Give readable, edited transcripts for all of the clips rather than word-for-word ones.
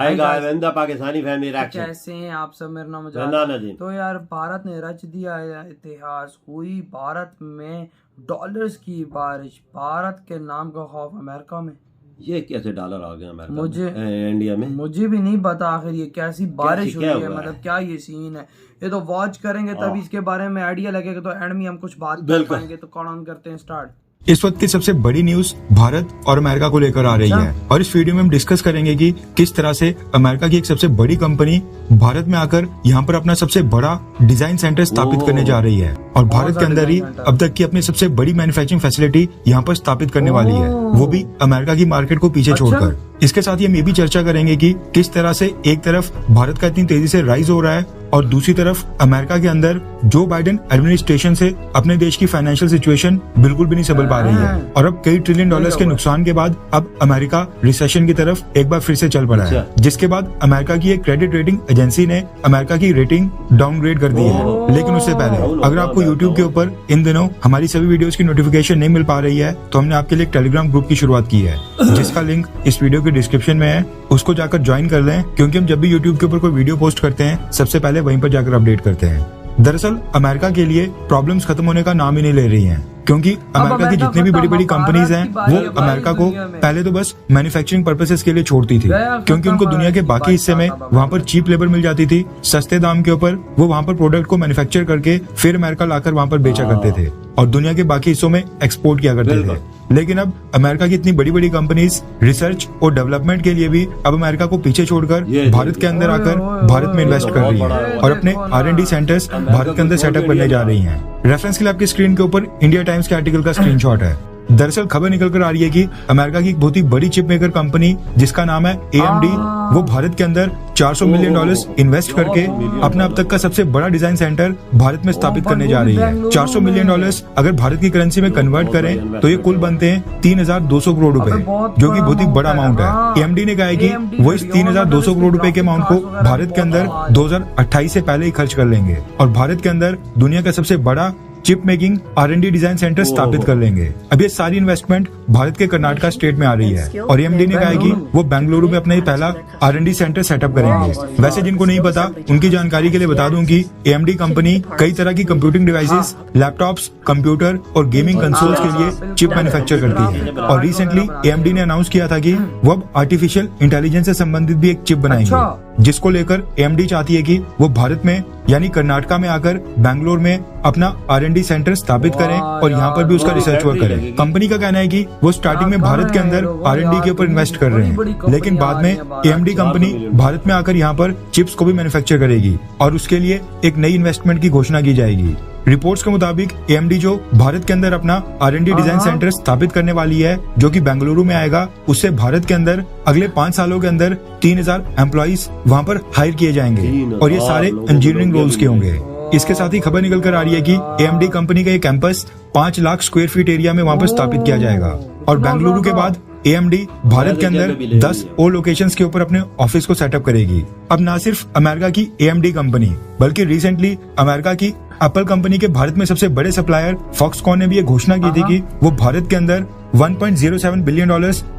Hi guys, Pakistani family reaction. कैसे हैं आप सब? मेरा नाम है। तो यार भारत ने रच दिया है इतिहास। हुई भारत में डॉलर्स की बारिश, भारत के नाम का खौफ अमेरिका में। ये कैसे डॉलर आ गए अमेरिका मुझे इंडिया में? मुझे भी नहीं पता आखिर ये कैसी बारिश हुई है, मतलब क्या ये सीन है। ये तो वॉच करेंगे तब इसके बारे में आइडिया लगेगा, तो एंड में हम कुछ बात कर पाएंगे। तो कौन करते हैं स्टार्ट। इस वक्त की सबसे बड़ी न्यूज भारत और अमेरिका को लेकर आ रही है और इस वीडियो में हम डिस्कस करेंगे कि किस तरह से अमेरिका की एक सबसे बड़ी कंपनी भारत में आकर यहाँ पर अपना सबसे बड़ा डिजाइन सेंटर स्थापित करने जा रही है और भारत के अंदर ही अब तक की अपनी सबसे बड़ी मैन्युफैक्चरिंग फैसिलिटी यहाँ पर स्थापित करने वाली है, वो भी अमेरिका की मार्केट को पीछे छोड़कर। इसके साथ ही हम ये भी चर्चा करेंगे कि किस तरह से एक तरफ भारत का इतनी तेजी से राइज हो रहा है और दूसरी तरफ अमेरिका के अंदर जो बाइडेन एडमिनिस्ट्रेशन से अपने देश की फाइनेंशियल सिचुएशन बिल्कुल भी नहीं संभल पा रही है और अब कई ट्रिलियन डॉलर्स के नुकसान के बाद अब अमेरिका रिसेशन की तरफ एक बार फिर से चल पड़ा है, जिसके बाद अमेरिका की एक क्रेडिट रेटिंग एजेंसी ने अमेरिका की रेटिंग डाउनग्रेड कर दी है। लेकिन उससे पहले अगर आपको यूट्यूब के ऊपर इन दिनों हमारी सभी वीडियोस की नोटिफिकेशन नहीं मिल पा रही है तो हमने आपके लिए एक टेलीग्राम ग्रुप की शुरुआत की है, जिसका लिंक इस वीडियो के डिस्क्रिप्शन में है। उसको जाकर ज्वाइन कर लें, क्योंकि हम जब भी यूट्यूब के ऊपर कोई वीडियो पोस्ट करते हैं सबसे पहले वहीं पर जाकर अपडेट करते हैं। दरअसल अमेरिका के लिए प्रॉब्लम्स खत्म होने का नाम ही नहीं ले रही हैं, क्योंकि अमेरिका की जितनी भी बड़ी बड़ी कंपनीज हैं वो अमेरिका को पहले तो बस मैन्युफैक्चरिंग पर्पसेस के लिए छोड़ती थी, क्योंकि उनको दुनिया के बाकी हिस्से में वहाँ पर चीप लेबर मिल जाती थी, सस्ते दाम के ऊपर वो वहाँ पर प्रोडक्ट को मैन्युफैक्चर करके फिर अमेरिका लाकर वहाँ पर बेचा करते थे और दुनिया के बाकी हिस्सों में एक्सपोर्ट किया करते थे। लेकिन अब अमेरिका की इतनी बड़ी बड़ी कंपनीज रिसर्च और डेवलपमेंट के लिए भी अब अमेरिका को पीछे छोड़कर भारत के अंदर आकर भारत में इन्वेस्ट कर रही है और अपने R&D सेंटर्स भारत के अंदर सेटअप करने जा रही हैं। रेफरेंस के लिए आपकी स्क्रीन के ऊपर इंडिया टाइम्स के आर्टिकल का स्क्रीनशॉट है। दरअसल खबर निकल कर आ रही है कि अमेरिका की एक बहुत ही बड़ी चिप मेकर कंपनी जिसका नाम है AMD, वो भारत के अंदर $400 मिलियन इन्वेस्ट करके अपना अब तक का सबसे बड़ा डिजाइन सेंटर भारत में स्थापित करने जा रही है। $400 मिलियन अगर भारत की करेंसी में कन्वर्ट करें तो ये कुल बनते हैं 3,200 करोड़ रुपए, जो कि बहुत ही बड़ा अमाउंट है। AMD ने कहा है कि वो इस 3,200 करोड़ रुपए के अमाउंट को भारत के अंदर 2028 से पहले ही खर्च कर लेंगे और भारत के अंदर दुनिया का सबसे बड़ा chip making R&D design centre स्थापित कर लेंगे। अब ये सारी इन्वेस्टमेंट भारत के कर्नाटका स्टेट में आ रही है और AMD ने कहा है कि वो बेंगलुरु में अपना ही पहला R&D सेंटर सेटअप करेंगे। वैसे जिनको नहीं पता उनकी जानकारी के लिए बता दूं कि AMD कंपनी कई तरह की कंप्यूटिंग डिवाइसेस, लैपटॉप्स, कंप्यूटर और गेमिंग कंसोल्स के लिए चिप मैन्युफैक्चर करती है और रिसेंटली AMD ने अनाउंस किया था कि वो अब आर्टिफिशियल इंटेलिजेंस से संबंधित भी एक चिप बनाएंगे, जिसको लेकर AMD चाहती है कि वो भारत में यानी कर्नाटका में आकर बेंगलोर में अपना R&D सेंटर स्थापित करें और यहाँ पर भी उसका रिसर्च वर्क करें। कंपनी का कहना है कि वो स्टार्टिंग में भारत के अंदर R&D के ऊपर इन्वेस्ट कर रहे हैं, लेकिन बाद में AMD कंपनी भारत में आकर यहाँ पर चिप्स को भी मैन्युफैक्चर करेगी और उसके लिए एक नई इन्वेस्टमेंट की घोषणा की जाएगी। रिपोर्ट्स के मुताबिक AMD जो भारत के अंदर अपना R&D डिजाइन सेंटर स्थापित करने वाली है, जो कि बेंगलुरु में आएगा, उससे भारत के अंदर अगले 5 सालों के अंदर 3,000 एम्प्लॉइज वहां पर हायर किए जाएंगे और ये सारे इंजीनियरिंग रोल्स के होंगे। इसके साथ ही खबर निकल कर आ रही है कि AMD कंपनी का ये campus 5 lakh square feet area में वहां पर स्थापित किया जाएगा और बेंगलुरु के बाद AMD भारत के अंदर 10 और लोकेशंस के ऊपर अपने ऑफिस को सेटअप करेगी। अब ना सिर्फ अमेरिका की AMD कंपनी बल्कि रिसेंटली अमेरिका की एप्पल कंपनी के भारत में सबसे बड़े सप्लायर फॉक्सकॉन ने भी ये घोषणा की थी कि वो भारत के अंदर $1.07 बिलियन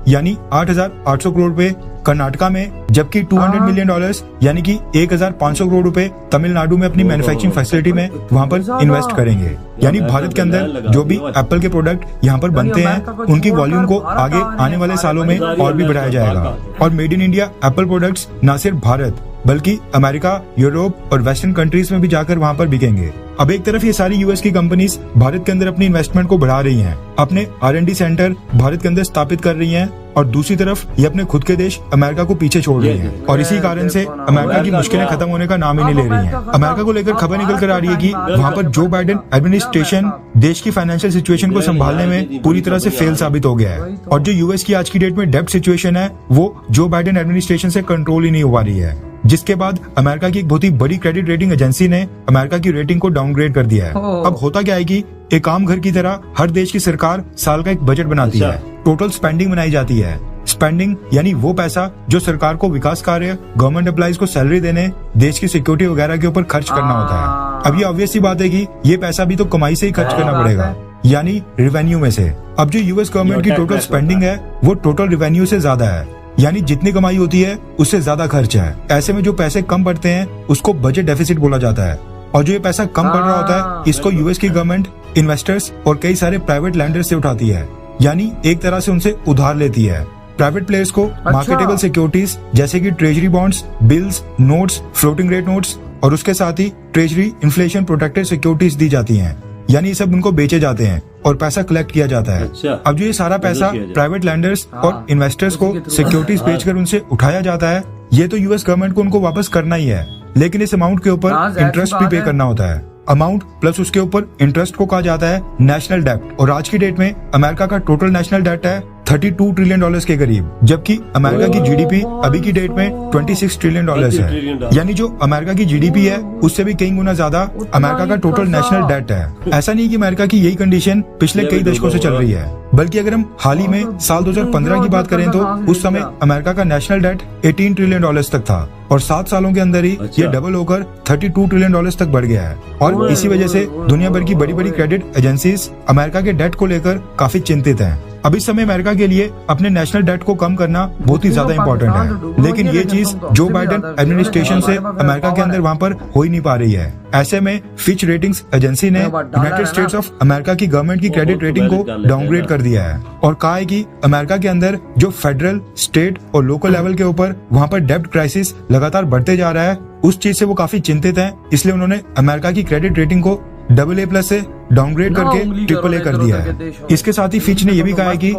यानी 8,800 करोड़ रुपए कर्नाटका में, जबकि $200 मिलियन यानी कि 1,500 करोड़ रुपए तमिलनाडु में अपनी मैन्युफैक्चरिंग फैसिलिटी में वहां पर इन्वेस्ट करेंगे। यानी भारत के अंदर जो भी एप्पल के प्रोडक्ट यहाँ पर बनते हैं उनकी वॉल्यूम को आगे आने वाले सालों में और भी बढ़ाया जाएगा और made in India Apple products न सिर्फ भारत बल्कि अमेरिका, यूरोप और वेस्टर्न कंट्रीज में भी जाकर वहां पर बिकेंगे। अब एक तरफ ये सारी यूएस की कंपनीज भारत के अंदर अपनी इन्वेस्टमेंट को बढ़ा रही हैं, अपने R&D सेंटर भारत के अंदर स्थापित कर रही हैं और दूसरी तरफ ये अपने खुद के देश अमेरिका को पीछे छोड़ रही हैं और इसी कारण से अमेरिका की मुश्किलें खत्म होने का नाम ही नहीं ले रही हैं। अमेरिका को लेकर खबर निकल कर आ रही है कि वहाँ पर जो बाइडेन एडमिनिस्ट्रेशन देश की फाइनेंशियल सिचुएशन को संभालने में पूरी तरह से फेल साबित हो गया है और जो यूएस की आज की डेट में डेब्ट सिचुएशन है वो जो बाइडेन एडमिनिस्ट्रेशन से कंट्रोल ही नहीं हो पा रही है, जिसके बाद अमेरिका की एक बहुत ही बड़ी क्रेडिट रेटिंग एजेंसी ने अमेरिका की रेटिंग को डाउनग्रेड कर दिया है। अब होता क्या है कि एक आम घर की तरह हर देश की सरकार साल का एक बजट बनाती है, टोटल स्पेंडिंग बनाई जाती है। स्पेंडिंग यानी वो पैसा जो सरकार को विकास कार्य, गवर्नमेंट एम्प्लॉइज को सैलरी देने, देश की सिक्योरिटी वगैरह के ऊपर खर्च करना होता है। अब ये ऑब्वियस सी बात है कि ये पैसा भी तो कमाई से ही खर्च करना पड़ेगा, यानी रेवेन्यू में से। अब जो यूएस गवर्नमेंट की टोटल स्पेंडिंग है वो टोटल रेवेन्यू से ज्यादा है। यानी जितनी कमाई होती है उससे ज्यादा खर्च है। ऐसे में जो पैसे कम पड़ते हैं उसको बजट डेफिसिट बोला जाता है, और जो ये पैसा कम पड़ रहा होता है इसको यूएस की गवर्नमेंट इन्वेस्टर्स और कई सारे प्राइवेट लैंडर्स से उठाती है, यानी एक तरह से उनसे उधार लेती है। प्राइवेट प्लेयर्स को मार्केटेबल सिक्योरिटीज जैसे कि treasury bonds, bills, notes, floating rate notes और उसके साथ ही ट्रेजरी इन्फ्लेशन प्रोटेक्टेड सिक्योरिटीज दी जाती हैं, यानी ये सब उनको बेचे जाते हैं और पैसा कलेक्ट किया जाता है। अच्छा। अब जो ये सारा पैसा प्राइवेट लैंडर्स और इन्वेस्टर्स को सिक्योरिटीज बेचकर उनसे उठाया जाता है, ये तो यूएस गवर्नमेंट को उनको वापस करना ही है, लेकिन इस अमाउंट के ऊपर इंटरेस्ट भी पे करना होता है। अमाउंट प्लस उसके ऊपर इंटरेस्ट को कहा जाता है नेशनल डेब्ट, और आज की डेट में अमेरिका का टोटल नेशनल डेब्ट है $32 ट्रिलियन के करीब, जबकि अमेरिका की जीडीपी अभी की डेट में $26 ट्रिलियन है। यानी जो अमेरिका की जीडीपी है उससे भी कई गुना ज्यादा अमेरिका का टोटल नेशनल डेब्ट है। ऐसा नहीं कि अमेरिका की यही कंडीशन पिछले कई दशकों से चल रही है, बल्कि अगर हम हाल ही में साल 2015 की बात करें तो उस समय अमेरिका का नेशनल डेब्ट $18 ट्रिलियन तक था, और 7 सालों के अंदर ही ये डबल होकर $32 ट्रिलियन तक बढ़ गया है। और इसी वजह से दुनिया भर की बड़ी बड़ी क्रेडिट एजेंसीज अमेरिका के डेट को लेकर काफी चिंतित हैं। अब इस समय अमेरिका के लिए अपने नेशनल डेट को कम करना बहुत ही ज्यादा इम्पोर्टेंट है, लेकिन ये चीज जो बाइडेन एडमिनिस्ट्रेशन से अमेरिका के अंदर वहाँ पर हो ही नहीं पा रही है। ऐसे में फिच रेटिंग्स एजेंसी ने यूनाइटेड स्टेट्स ऑफ अमेरिका की गवर्नमेंट की क्रेडिट रेटिंग को डाउनग्रेड कर दिया है और कहा है कि अमेरिका के अंदर जो फेडरल, स्टेट और लोकल लेवल के ऊपर वहाँ पर डेब्ट क्राइसिस लगातार बढ़ते जा रहा है, उस चीज से वो काफी चिंतित हैं। इसलिए उन्होंने अमेरिका की क्रेडिट रेटिंग को AA+ से डाउनग्रेड करके AAA कर दिया है। इसके साथ ही फिच ने यह भी कहा है कि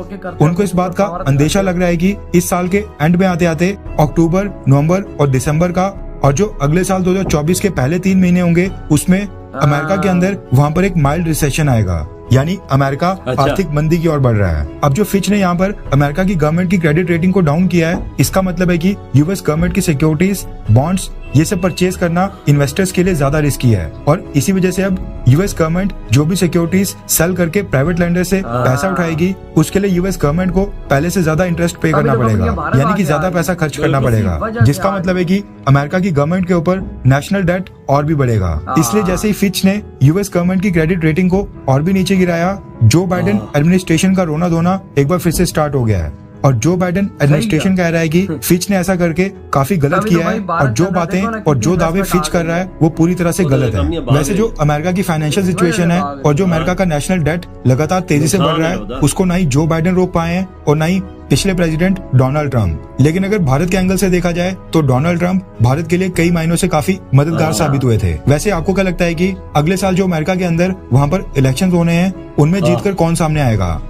उनको इस बात का अंदेशा लग रहा है कि इस साल के एंड में आते आते अक्टूबर, नवंबर और दिसंबर का, और जो अगले साल 2024 के पहले 3 महीने होंगे उसमें अमेरिका के अंदर वहाँ पर एक माइल्ड रिसेशन आएगा, यानी अमेरिका आर्थिक मंदी की ओर बढ़ रहा है। अब जो फिच ने यहाँ पर अमेरिका की गवर्नमेंट की क्रेडिट रेटिंग को डाउन किया है, इसका मतलब है कि यूएस गवर्नमेंट की सिक्योरिटीज, बॉन्ड्स ये सब परचेज करना इन्वेस्टर्स के लिए ज्यादा रिस्की है, और इसी वजह से अब यूएस गवर्नमेंट जो भी सिक्योरिटीज सेल करके प्राइवेट लेंडर से पैसा उठाएगी उसके लिए यूएस गवर्नमेंट को पहले से ज्यादा इंटरेस्ट पे करना पड़ेगा, यानी कि ज्यादा पैसा खर्च करना पड़ेगा, जिसका मतलब है कि अमेरिका की गवर्नमेंट के ऊपर नेशनल डेट और भी बढ़ेगा। इसलिए जैसे ही फिच ने यूएस गवर्नमेंट की क्रेडिट रेटिंग को और भी नीचे गिराया, जो बाइडेन एडमिनिस्ट्रेशन का रोना धोना एक बार फिर से स्टार्ट हो गया है। और जो बाइडेन एडमिनिस्ट्रेशन कह रहा है कि फिच ने ऐसा करके काफी गलत किया है, और जो बातें और जो दावे फिच कर रहा है वो पूरी तरह से गलत है। वैसे जो अमेरिका की फाइनेंशियल सिचुएशन है और जो अमेरिका का नेशनल डेट लगातार तेजी से बढ़ रहा है, उसको ना ही जो बाइडेन रोक पाए हैं और ना ही पिछले प्रेसिडेंट डोनाल्ड ट्रंप। लेकिन अगर भारत के एंगल से देखा जाए तो डोनाल्ड ट्रंप भारत के लिए कई मायनों से काफी मददगार साबित हुए थे। वैसे आपको क्या लगता है कि अगले साल जो अमेरिका के अंदर वहाँ पर इलेक्शन होने हैं उनमें जीतकर कौन सामने आएगा?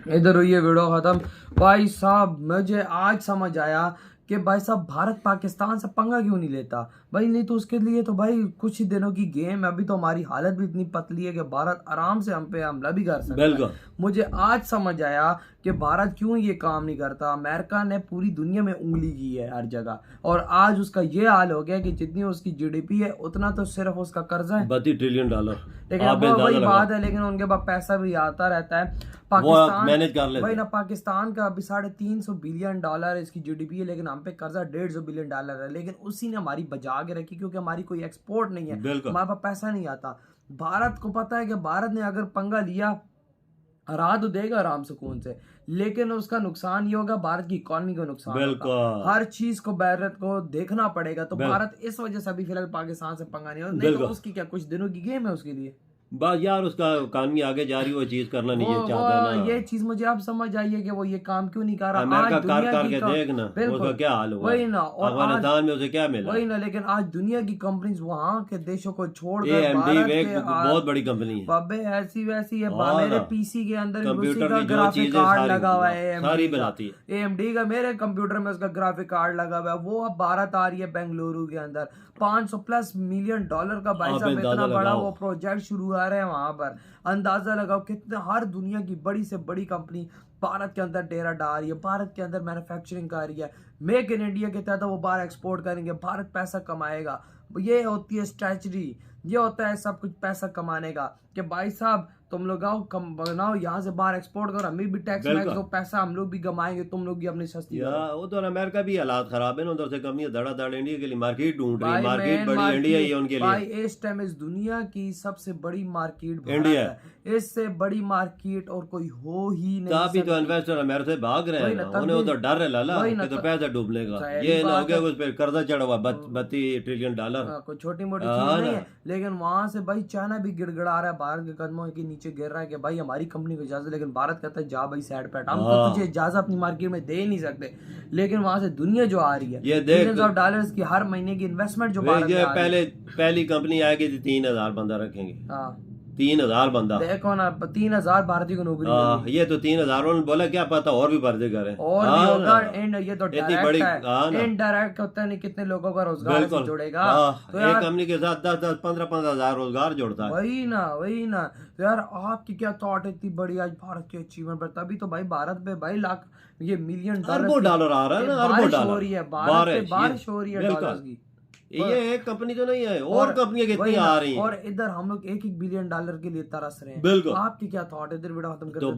इधर हुई है वीडियो खत्म। भाई साहब मुझे आज समझ आया कि भाई साहब भारत पाकिस्तान से पंगा क्यों नहीं लेता भाई, नहीं तो उसके लिए तो भाई कुछ ही दिनों की गेम है। अभी तो हमारी हालत भी इतनी पतली है कि भारत आराम से हम पे हमला भी कर सकता है। मुझे आज समझ आया कि भारत क्यों ये काम नहीं करता। अमेरिका ने पूरी दुनिया में उंगली की है हर जगह, और आज उसका ये हाल हो गया कि जितनी उसकी जीडीपी है उतना तो सिर्फ उसका कर्जा है $32 ट्रिलियन। लेकिन वही बात है, लेकिन उनके पास पैसा भी आता रहता है। पाकिस्तान भाई ना, पाकिस्तान का अभी $350 बिलियन इसकी जीडीपी है, लेकिन हम पे कर्जा $150 बिलियन है। लेकिन उसी ने हमारी बचा के रखी, क्योंकि हमारी कोई एक्सपोर्ट नहीं है, हमारे पास पैसा नहीं आता। भारत को पता है कि भारत ने अगर पंगा लिया हरा तो देगा आराम सुकून से, लेकिन उसका नुकसान ये होगा, भारत की इकोनॉमी को नुकसान होगा। हर चीज को भारत को देखना पड़ेगा। तो भारत इस वजह से अभी फिलहाल पाकिस्तान से पंगा नहीं तो उसकी क्या कुछ दिनों की गेम है उसके लिए। बस यार उसका इकॉनमी आगे जा रही है, वो चीज करना नहीं चाहता ना। ये चीज मुझे अब समझ आई है कि वो ये काम क्यों नहीं कर रहा। अमेरिका कार के देख ना उसका क्या हाल हुआ, वही ना, और अफगानिस्तान में उसे क्या मिला, वही ना। लेकिन आज दुनिया की कंपनीज वहाँ के देशों को छोड़ बहुत बड़ी कंपनी है, बाबे ऐसी वैसी है। मेरे पीसी के अंदर कंप्यूटर का ग्राफिक कार्ड लगा हुआ है, सारी बनाती है AMD का। मेरे कंप्यूटर में उसका ग्राफिक कार्ड लगा हुआ है। वो अब भारत आ रही है बेंगलुरु के अंदर, $500+ मिलियन का भाई साहब इतना बड़ा वो प्रोजेक्ट शुरू आ रहे हैं वहां पर। अंदाजा लगाओ कितने हर दुनिया की बड़ी से बड़ी कंपनी भारत के अंदर डेरा डाल रही है, भारत के अंदर मैन्युफैक्चरिंग कर रही है। मेक इन इंडिया के तहत वो बाहर एक्सपोर्ट करेंगे, भारत पैसा कमाएगा। ये होती है स्ट्रेटजी, ये होता है सब कुछ पैसा कमाने का, कि भाई साहब तुम लोग आओ कम बनाओ, यहाँ से बाहर एक्सपोर्ट करो, हमें भी टैक्स में दो, पैसा हम लोग भी कमाएंगे, तुम लोग भी अपनी सस्ती वो तो अमेरिका भी हालात खराब है ना, उधर से कंपनी धड़ाधड़ इंडिया के लिए मार्केट ढूंढ रही है। मार्केट बड़ी इंडिया ही है उनके लिए भाई। इस टाइम इस दुनिया की सबसे बड़ी मार्केट इंडिया है, इससे बड़ी मार्केट और कोई हो ही नहीं सकती। तो इन्वेस्टर मेरे से भाग रहे वही हैं ना, ना, तब उन्हें भी- उधर डर है लाला वही ना, कि तो तो- पैसा डूबने का। सही ये ना हो बात गया है। उस पर कर्जा चढ़ा हुआ 32 ट्रिलियन डॉलर। कोई छोटी मोटी हाँ चीज नहीं ना। है, लेकिन वहां से भाई चाइना भी गिड़गिड़ा रहा है, भारत के कदमों के नीचे गिर रहा है कि भाई हमारी कंपनी को इजाजत, लेकिन भारत कहता है जा भाई साइड पे हट, हम तो हाँ। तुझे इजाजत अपनी मार्केट में दे ही नहीं सकते। लेकिन वहां से दुनिया जो आ रही है, ये देख- बिलियंस ऑफ डॉलर्स की हर महीने की इन्वेस्टमेंट जो भारत में ये आ रही है। पहली कंपनी आएगी तो 3000 बंदा रखेंगे, हाँ 3000 बंदा। देखो ना, 3000 भारतीय को नौकरी हाँ, मिलेगी। ये तो 3000 उन्होंने बोला क्या पता और भी भर्ती करें। और हाँ भी ना। होगा, एंड ये तो इतनी डायरेक्ट बड़ी- है, हाँ ना। इनडायरेक्ट होता नहीं कितने लोगों का रोजगार बिल्कुल से जुड़ेगा। हाँ, तो एक यार कंपनी के साथ 10-10, 15-15 हजार रोजगार जोड़ता है। वही ना। तो यार आपकी क्या थॉट इतनी बड़ी आज भारत की अचीवमेंट पर, तभी तो भाई भारत पे भाई लाख ये मिलियन अरबों डॉलर आ रहा है ना, अरबों बारिश डॉलर हो रही है, भारत पे बारिश हो रही है बिल्कुल। डॉलर्स की। ये एक कंपनी तो नहीं है, और कंपनियां कितनी वही ना, आ रही हैं। और इधर हम लोग 1-1 बिलियन डॉलर के लिए तरस रहे हैं। बिल्कुल। आपकी क्या थॉट है, इधर वीडियो खत्म कर तो देते हैं।